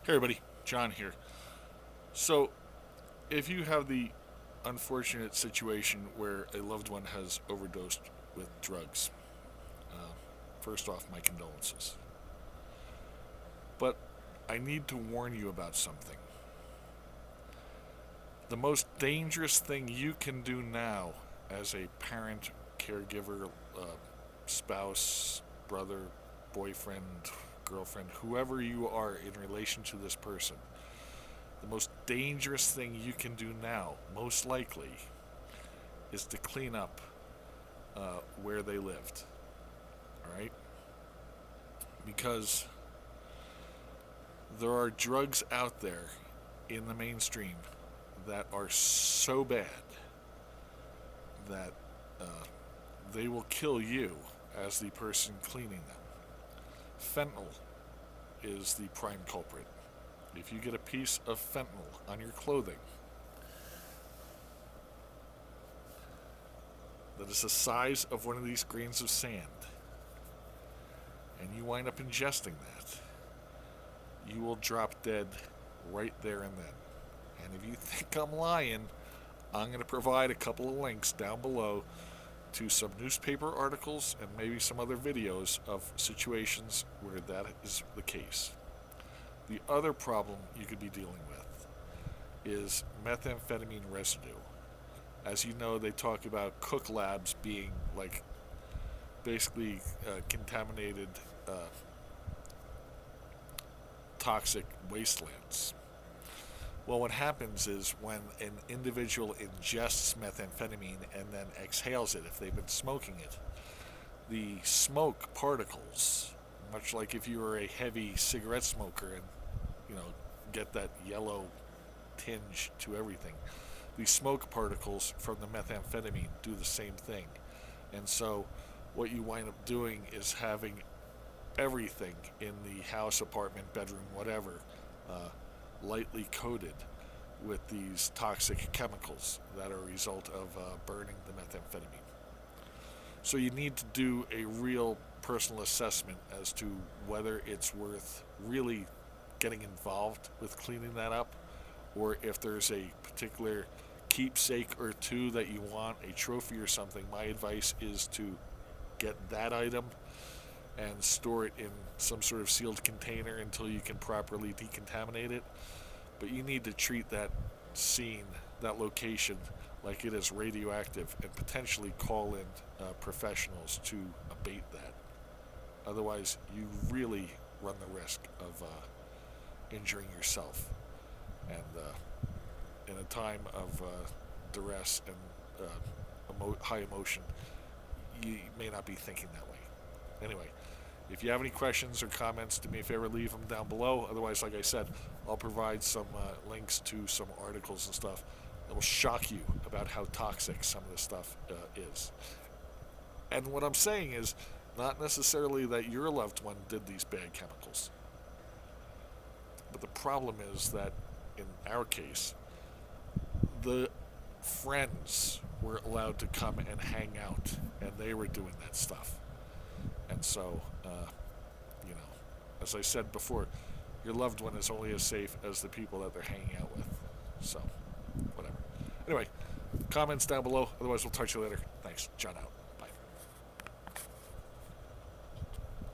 Hey everybody, John here. So, if you have the unfortunate situation where a loved one has overdosed with drugs, uh, first off, my condolences. But I need to warn you about something. The most dangerous thing you can do now as a parent, caregiver, spouse, brother, boyfriend, girlfriend, whoever you are in relation to this person, the most dangerous thing you can do now, most likely, is to clean up where they lived. All right? Because there are drugs out there in the mainstream that are so bad that uh, they will kill you as the person cleaning them. Fentanyl is the prime culprit. If you get a piece of fentanyl on your clothing that is the size of one of these grains of sand, and you wind up ingesting that, you will drop dead right there and then. And if you think I'm lying, I'm going to provide a couple of links down below to some newspaper articles and maybe some other videos of situations where that is the case. The other problem you could be dealing with is methamphetamine residue. As you know, they talk about cook labs being like basically contaminated, toxic wastelands. Well, what happens is when an individual ingests methamphetamine and then exhales it, if they've been smoking it, the smoke particles, much like if you were a heavy cigarette smoker and, get that yellow tinge to everything, the smoke particles from the methamphetamine do the same thing. And so what you wind up doing is having everything in the house, apartment, bedroom, whatever, lightly coated with these toxic chemicals that are a result of burning the methamphetamine. So you need to do a real personal assessment as to whether it's worth really getting involved with cleaning that up, or if there's a particular keepsake or two that you want, a trophy or something. My advice is to get that item and store it in some sort of sealed container until you can properly decontaminate it. But you need to treat that scene, that location, like it is radioactive and potentially call in professionals to abate that. Otherwise, you really run the risk of injuring yourself. And in a time of duress and high emotion, you may not be thinking that way. Anyway, if you have any questions or comments, do me a favor, leave them down below. Otherwise, like I said, I'll provide some links to some articles and stuff that will shock you about how toxic some of this stuff is. And what I'm saying is not necessarily that your loved one did these bad chemicals. But the problem is that in our case, the friends were allowed to come and hang out, and they were doing that stuff. And so, as I said before, your loved one is only as safe as the people that they're hanging out with. So, whatever. Anyway, comments down below. Otherwise, we'll talk to you later. Thanks. John out.